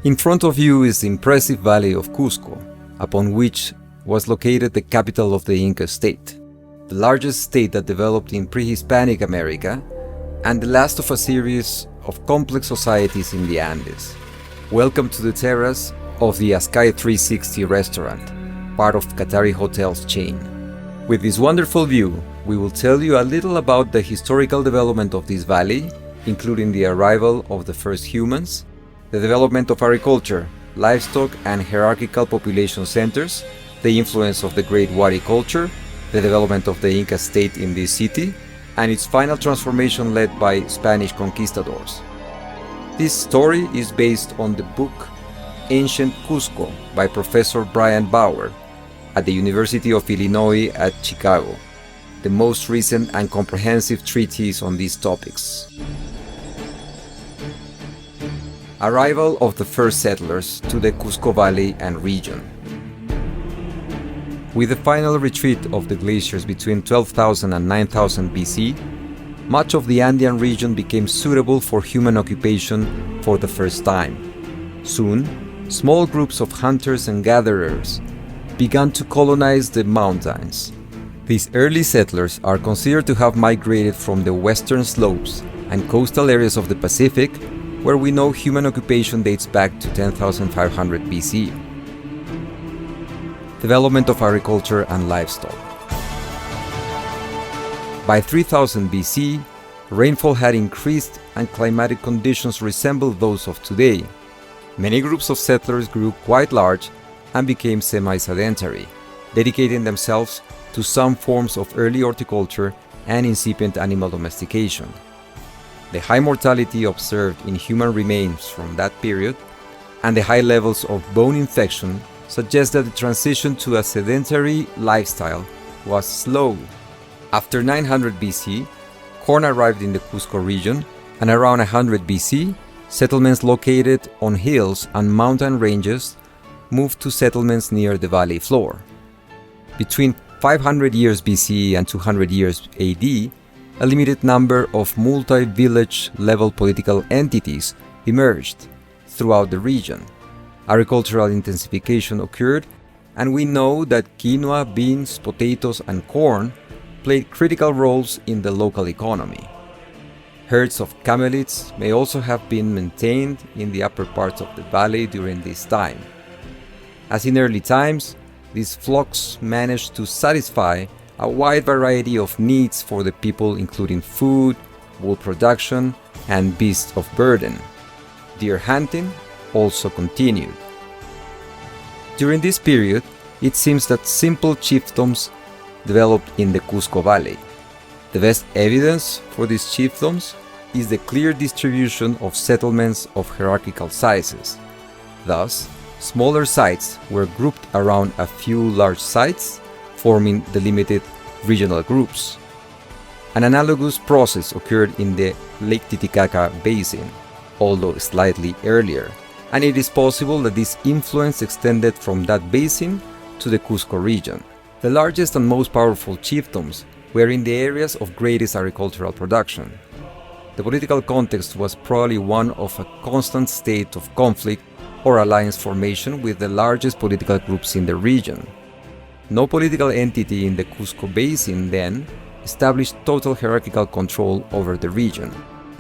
In front of you is the impressive valley of Cusco, upon which was located the capital of the Inca state, the largest state that developed in pre-Hispanic America, and the last of a series of complex societies in the Andes. Welcome to the terrace of the Ascai 360 restaurant, part of Qatari Hotels chain. With this wonderful view, we will tell you a little about the historical development of this valley, including the arrival of the first humans, the development of agriculture, livestock and hierarchical population centers, the influence of the Great Wari culture, the development of the Inca state in this city, and its final transformation led by Spanish conquistadors. This story is based on the book Ancient Cusco by Professor Brian Bauer at the University of Illinois at Chicago, the most recent and comprehensive treatise on these topics. Arrival of the first settlers to the Cusco Valley and region. With the final retreat of the glaciers between 12,000 and 9,000 BC, much of the Andean region became suitable for human occupation for the first time. Soon, small groups of hunters and gatherers began to colonize the mountains. These early settlers are considered to have migrated from the western slopes and coastal areas of the Pacific, where we know human occupation dates back to 10,500 BC. Development of agriculture and livestock. By 3000 BC, rainfall had increased and climatic conditions resembled those of today. Many groups of settlers grew quite large and became semi-sedentary, dedicating themselves to some forms of early horticulture and incipient animal domestication. The high mortality observed in human remains from that period and the high levels of bone infection suggest that the transition to a sedentary lifestyle was slow. After 900 BC, corn arrived in the Cusco region, and around 100 BC, settlements located on hills and mountain ranges moved to settlements near the valley floor. Between 500 years BC and 200 years AD, a limited number of multi-village level political entities emerged throughout the region. Agricultural intensification occurred, and we know that quinoa, beans, potatoes, and corn played critical roles in the local economy. Herds of camelids may also have been maintained in the upper parts of the valley during this time. As in early times, these flocks managed to satisfy a wide variety of needs for the people, including food, wool production, and beasts of burden. Deer hunting also continued. During this period, it seems that simple chiefdoms developed in the Cusco Valley. The best evidence for these chiefdoms is the clear distribution of settlements of hierarchical sizes. Thus, smaller sites were grouped around a few large sites, forming delimited regional groups. An analogous process occurred in the Lake Titicaca basin, although slightly earlier, and it is possible that this influence extended from that basin to the Cusco region. The largest and most powerful chiefdoms were in the areas of greatest agricultural production. The political context was probably one of a constant state of conflict or alliance formation with the largest political groups in the region. No political entity in the Cusco basin then established total hierarchical control over the region,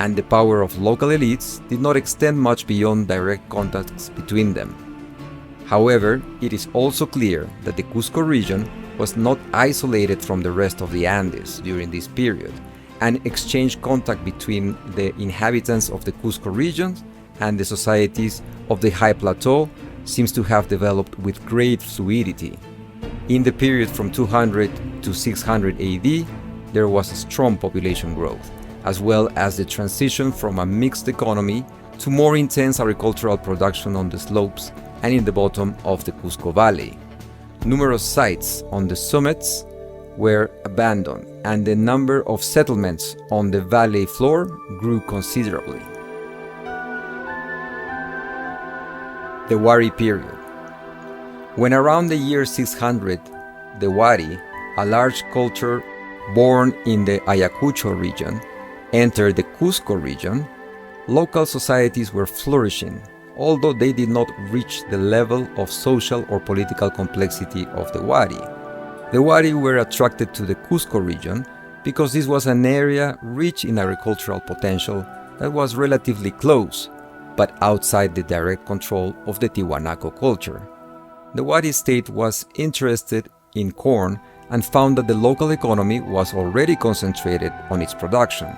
and the power of local elites did not extend much beyond direct contacts between them. However, it is also clear that the Cusco region was not isolated from the rest of the Andes during this period, and exchanged contact between the inhabitants of the Cusco region and the societies of the high plateau seems to have developed with great fluidity. In the period from 200 to 600 AD, there was a strong population growth, as well as the transition from a mixed economy to more intense agricultural production on the slopes and in the bottom of the Cusco Valley. Numerous sites on the summits were abandoned, and the number of settlements on the valley floor grew considerably. The Wari period. When around the year 600, the Wari, a large culture born in the Ayacucho region, entered the Cusco region, local societies were flourishing, although they did not reach the level of social or political complexity of the Wari. The Wari were attracted to the Cusco region because this was an area rich in agricultural potential that was relatively close, but outside the direct control of the Tiwanaco culture. The Wari state was interested in corn and found that the local economy was already concentrated on its production.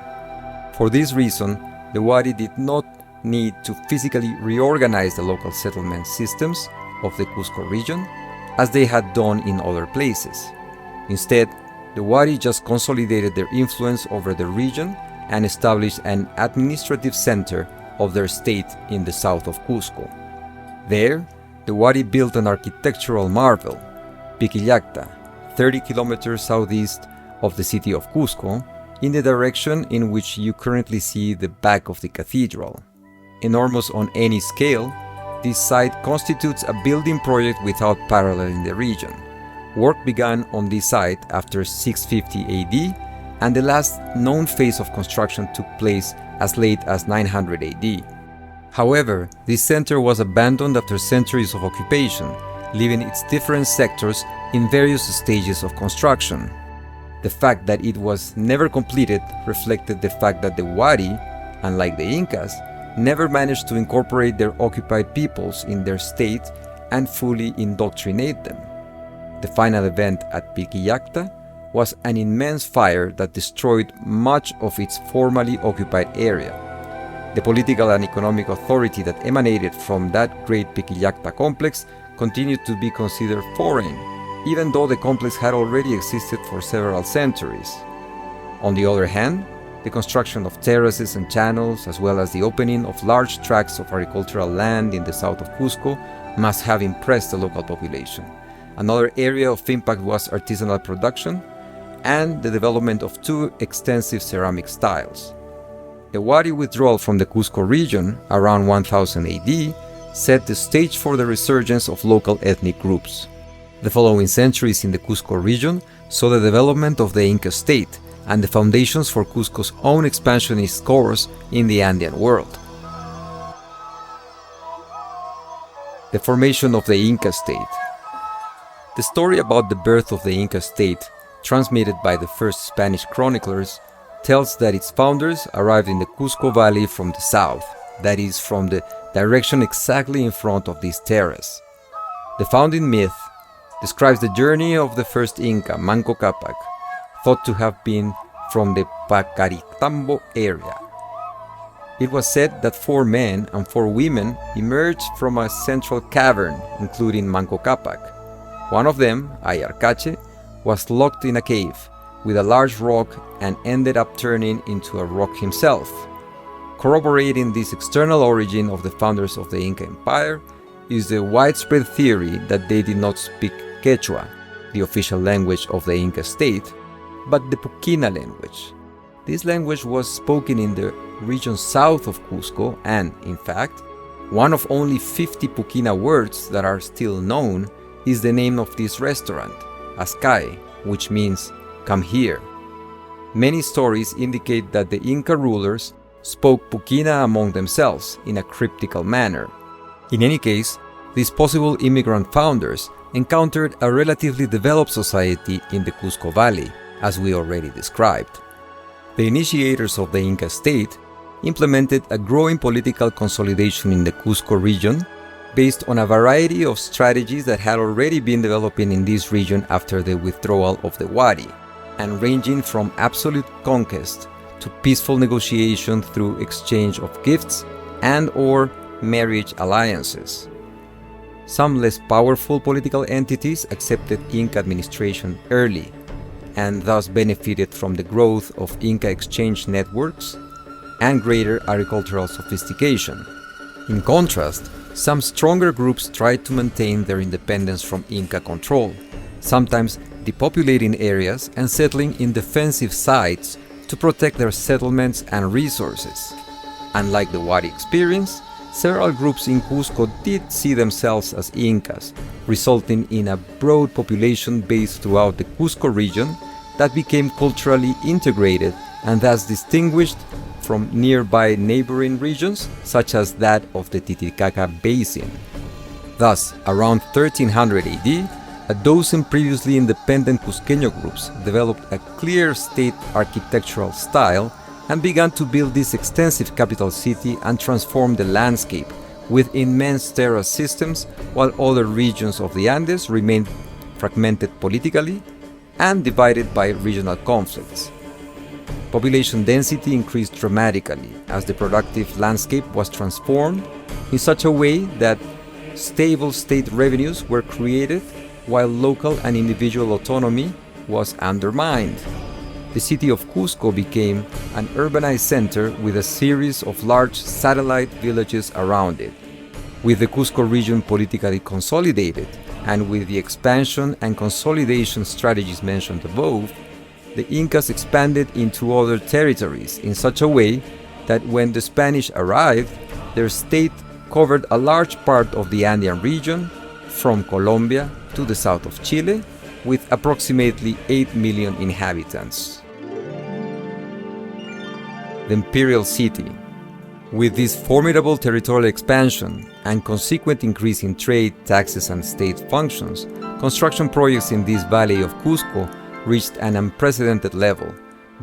For this reason, the Wari did not need to physically reorganize the local settlement systems of the Cusco region as they had done in other places. Instead, the Wari just consolidated their influence over the region and established an administrative center of their state in the south of Cusco. There, the Wari built an architectural marvel, Piquillacta, 30 kilometers southeast of the city of Cusco, in the direction in which you currently see the back of the cathedral. Enormous on any scale, this site constitutes a building project without parallel in the region. Work began on this site after 650 AD, and the last known phase of construction took place as late as 900 AD. However, this center was abandoned after centuries of occupation, leaving its different sectors in various stages of construction. The fact that it was never completed reflected the fact that the Wari, unlike the Incas, never managed to incorporate their occupied peoples in their state and fully indoctrinate them. The final event at Piquillacta was an immense fire that destroyed much of its formerly occupied area. The political and economic authority that emanated from that great Piquillacta complex continued to be considered foreign, even though the complex had already existed for several centuries. On the other hand, the construction of terraces and channels, as well as the opening of large tracts of agricultural land in the south of Cusco, must have impressed the local population. Another area of impact was artisanal production and the development of two extensive ceramic styles. The Wari withdrawal from the Cusco region around 1000 AD set the stage for the resurgence of local ethnic groups. The following centuries in the Cusco region saw the development of the Inca state and the foundations for Cusco's own expansionist course in the Andean world. The formation of the Inca state. The story about the birth of the Inca state, transmitted by the first Spanish chroniclers, tells that its founders arrived in the Cusco Valley from the south, that is, from the direction exactly in front of this terrace. The founding myth describes the journey of the first Inca, Manco Cápac, thought to have been from the Pacaritambo area. It was said that 4 men and 4 women emerged from a central cavern, including Manco Cápac. One of them, Ayarcache, was locked in a cave with a large rock and ended up turning into a rock himself. Corroborating this external origin of the founders of the Inca Empire is the widespread theory that they did not speak Quechua, the official language of the Inca state, but the Puquina language. This language was spoken in the region south of Cusco and, in fact, one of only 50 Puquina words that are still known is the name of this restaurant, Ascai, which means "come here." Many stories indicate that the Inca rulers spoke Puquina among themselves in a cryptical manner. In any case, these possible immigrant founders encountered a relatively developed society in the Cusco Valley, as we already described. The initiators of the Inca state implemented a growing political consolidation in the Cusco region based on a variety of strategies that had already been developing in this region after the withdrawal of the Wari, and ranging from absolute conquest to peaceful negotiation through exchange of gifts and/or marriage alliances. Some less powerful political entities accepted Inca administration early, and thus benefited from the growth of Inca exchange networks and greater agricultural sophistication. In contrast, some stronger groups tried to maintain their independence from Inca control, sometimes depopulating areas and settling in defensive sites to protect their settlements and resources. Unlike the Wari experience, several groups in Cusco did see themselves as Incas, resulting in a broad population base throughout the Cusco region that became culturally integrated and thus distinguished from nearby neighboring regions, such as that of the Titicaca Basin. Thus, around 1300 AD, a dozen previously independent Cusqueño groups developed a clear state architectural style and began to build this extensive capital city and transform the landscape with immense terrace systems, while other regions of the Andes remained fragmented politically and divided by regional conflicts. Population density increased dramatically as the productive landscape was transformed in such a way that stable state revenues were created while local and individual autonomy was undermined. The city of Cusco became an urbanized center with a series of large satellite villages around it. With the Cusco region politically consolidated, and with the expansion and consolidation strategies mentioned above, the Incas expanded into other territories in such a way that when the Spanish arrived, their state covered a large part of the Andean region, from Colombia to the south of Chile, with approximately 8 million inhabitants. The Imperial City. With this formidable territorial expansion and consequent increase in trade, taxes, and state functions, construction projects in this valley of Cusco reached an unprecedented level,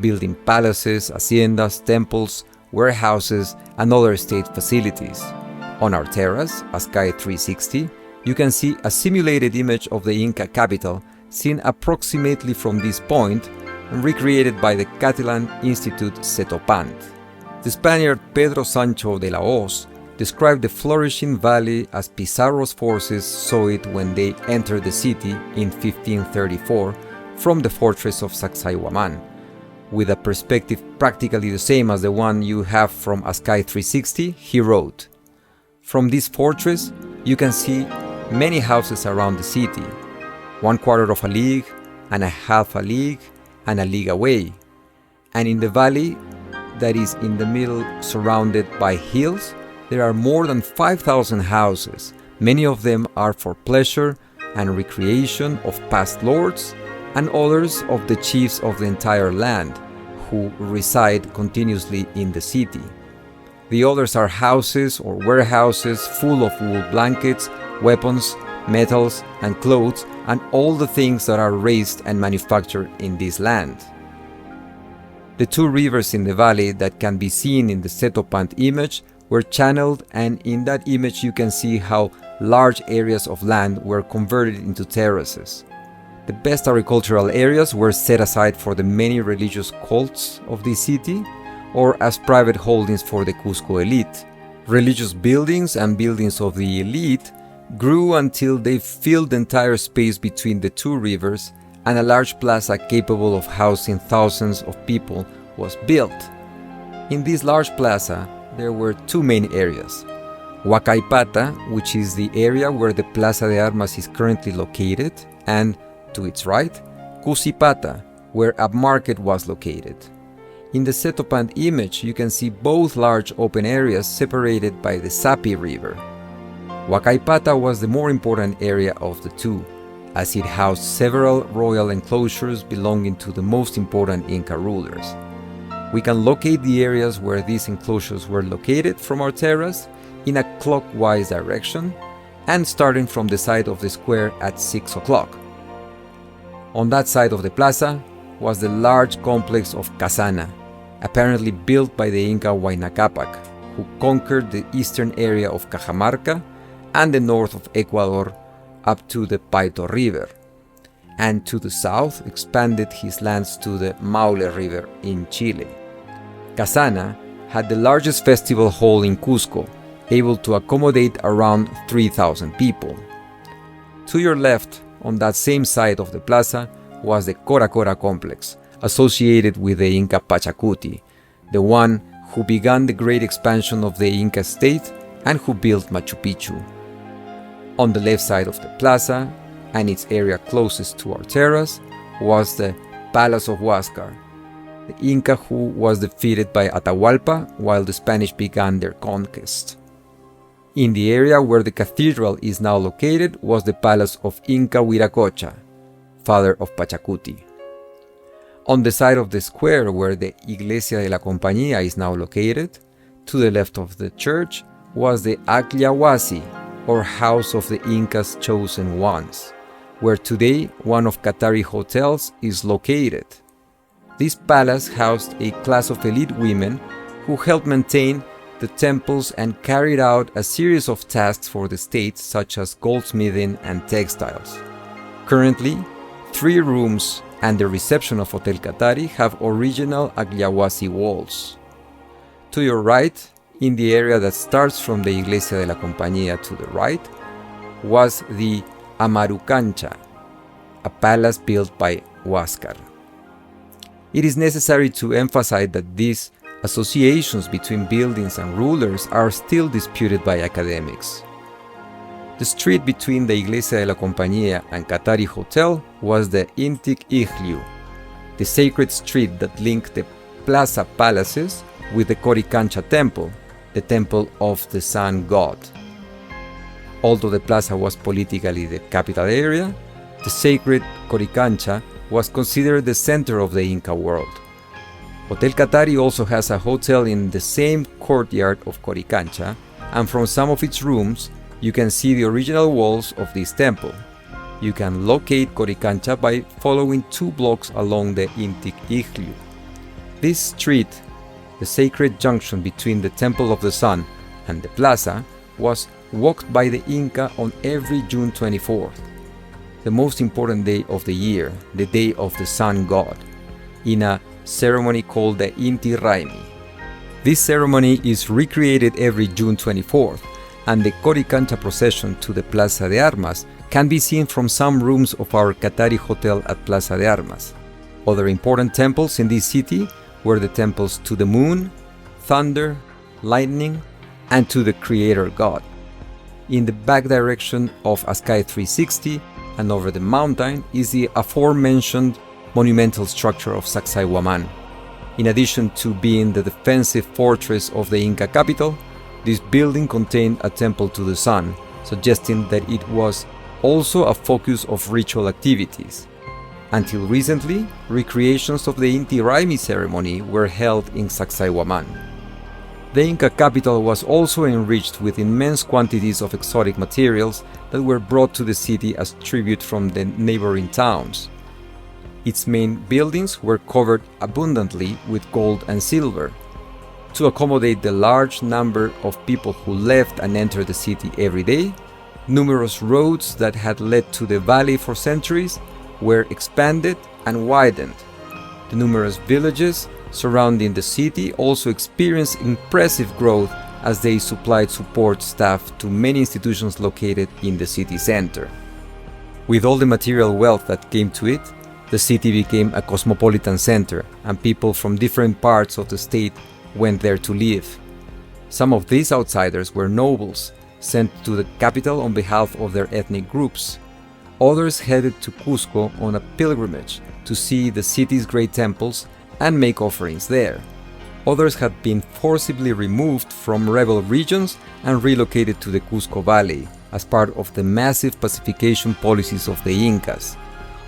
building palaces, haciendas, temples, warehouses, and other state facilities. On our terrace, Ascai 360, you can see a simulated image of the Inca capital seen approximately from this point and recreated by the Catalan Institute Setopant. The Spaniard Pedro Sancho de la Hoz described the flourishing valley as Pizarro's forces saw it when they entered the city in 1534 from the fortress of Sacsayhuaman, with a perspective practically the same as the one you have from Ascai 360. He wrote, "From this fortress you can see many houses around the city, 1/4 of a league and a half a league and a league away, and in the valley that is in the middle, surrounded by hills, there are more than 5,000 houses. Many of them are for pleasure and recreation of past lords, and others of the chiefs of the entire land, who reside continuously in the city. The others are houses or warehouses full of wool blankets, weapons, metals, and clothes, and all the things that are raised and manufactured in this land." The two rivers in the valley that can be seen in the Setopant image were channeled, and in that image you can see how large areas of land were converted into terraces. The best agricultural areas were set aside for the many religious cults of the city, or as private holdings for the Cusco elite. Religious buildings and buildings of the elite grew until they filled the entire space between the two rivers, and a large plaza capable of housing thousands of people was built. In this large plaza, there were two main areas: Huacaypata, which is the area where the Plaza de Armas is currently located, and, to its right, Cusipata, where a market was located. In the Setopant image, you can see both large open areas separated by the Sapi River. Huacaypata was the more important area of the two, as it housed several royal enclosures belonging to the most important Inca rulers. We can locate the areas where these enclosures were located from our terrace in a clockwise direction, and starting from the side of the square at 6 o'clock. On that side of the plaza was the large complex of Casana, apparently built by the Inca Huayna Cápac, who conquered the eastern area of Cajamarca and the north of Ecuador up to the Paito River, and to the south expanded his lands to the Maule River in Chile. Casana had the largest festival hall in Cusco, able to accommodate around 3,000 people. To your left, on that same side of the plaza, was the Cora Cora complex, associated with the Inca Pachacuti, the one who began the great expansion of the Inca state and who built Machu Picchu. On the left side of the plaza, and its area closest to our terrace, was the Palace of Huáscar, the Inca who was defeated by Atahualpa while the Spanish began their conquest. In the area where the cathedral is now located was the palace of Inca Huiracocha, father of Pachacuti. On the side of the square where the Iglesia de la Compañía is now located, to the left of the church, was the Acliawasi, or House of the Incas Chosen Ones, where today one of Qatari hotels is located. This palace housed a class of elite women who helped maintain the temples and carried out a series of tasks for the state, such as goldsmithing and textiles. Currently, 3 rooms and the reception of Hotel Qatari have original Agliawasi walls. To your right, in the area that starts from the Iglesia de la Compañía to the right, was the Amarucancha, a palace built by Huáscar. It is necessary to emphasize that these associations between buildings and rulers are still disputed by academics. The street between the Iglesia de la Compañía and Qatari Hotel was the Intik Igliu, the sacred street that linked the Plaza Palaces with the Coricancha Temple, the temple of the sun god. Although the plaza was politically the capital area, the sacred Coricancha was considered the center of the Inca world. Hotel Qatari also has a hotel in the same courtyard of Coricancha, and from some of its rooms, you can see the original walls of this temple. You can locate Coricancha by following 2 blocks along the Intik Igliu. This street, the sacred junction between the Temple of the Sun and the plaza, was walked by the Inca on every June 24th, the most important day of the year, the day of the sun god, in a ceremony called the Inti Raimi. This ceremony is recreated every June 24th, and the Coricancha procession to the Plaza de Armas can be seen from some rooms of our Qatari hotel at Plaza de Armas. Other important temples in this city were the temples to the moon, thunder, lightning, and to the creator god. In the back direction of Ascai 360 and over the mountain is the aforementioned monumental structure of Sacsayhuaman. In addition to being the defensive fortress of the Inca capital, this building contained a temple to the sun, suggesting that it was also a focus of ritual activities. Until recently, recreations of the Inti Raimi ceremony were held in Sacsayhuaman. The Inca capital was also enriched with immense quantities of exotic materials that were brought to the city as tribute from the neighboring towns. Its main buildings were covered abundantly with gold and silver. To accommodate the large number of people who left and entered the city every day, numerous roads that had led to the valley for centuries were expanded and widened. The numerous villages surrounding the city also experienced impressive growth as they supplied support staff to many institutions located in the city center. With all the material wealth that came to it, the city became a cosmopolitan center, and people from different parts of the state went there to live. Some of these outsiders were nobles, sent to the capital on behalf of their ethnic groups. Others headed to Cusco on a pilgrimage to see the city's great temples and make offerings there. Others had been forcibly removed from rebel regions and relocated to the Cusco Valley as part of the massive pacification policies of the Incas.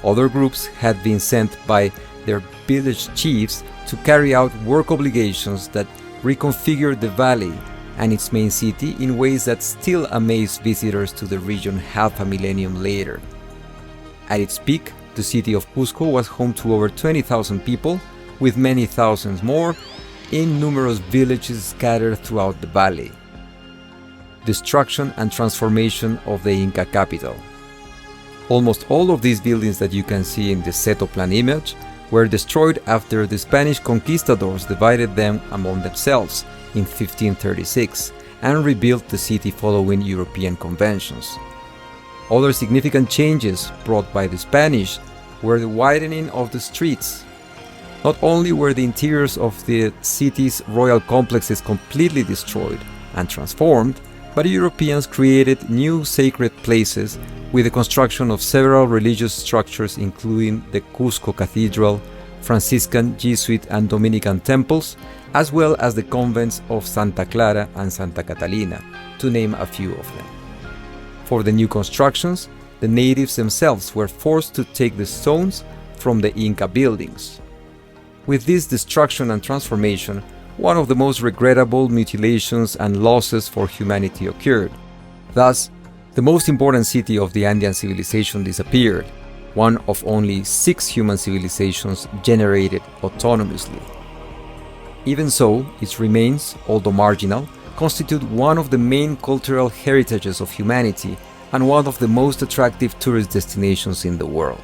Other groups had been sent by their village chiefs to carry out work obligations that reconfigured the valley and its main city in ways that still amaze visitors to the region half a millennium later. At its peak, the city of Cusco was home to over 20,000 people, with many thousands more in numerous villages scattered throughout the valley. Destruction and transformation of the Inca capital. Almost all of these buildings that you can see in the Seto plan image were destroyed after the Spanish conquistadors divided them among themselves in 1536 and rebuilt the city following European conventions. Other significant changes brought by the Spanish were the widening of the streets. Not only were the interiors of the city's royal complexes completely destroyed and transformed, but Europeans created new sacred places with the construction of several religious structures, including the Cusco Cathedral, Franciscan, Jesuit, and Dominican temples, as well as the convents of Santa Clara and Santa Catalina, to name a few of them. For the new constructions, the natives themselves were forced to take the stones from the Inca buildings. With this destruction and transformation, one of the most regrettable mutilations and losses for humanity occurred. Thus, the most important city of the Andean civilization disappeared, one of only 6 human civilizations generated autonomously. Even so, its remains, although marginal, constitute one of the main cultural heritages of humanity and one of the most attractive tourist destinations in the world.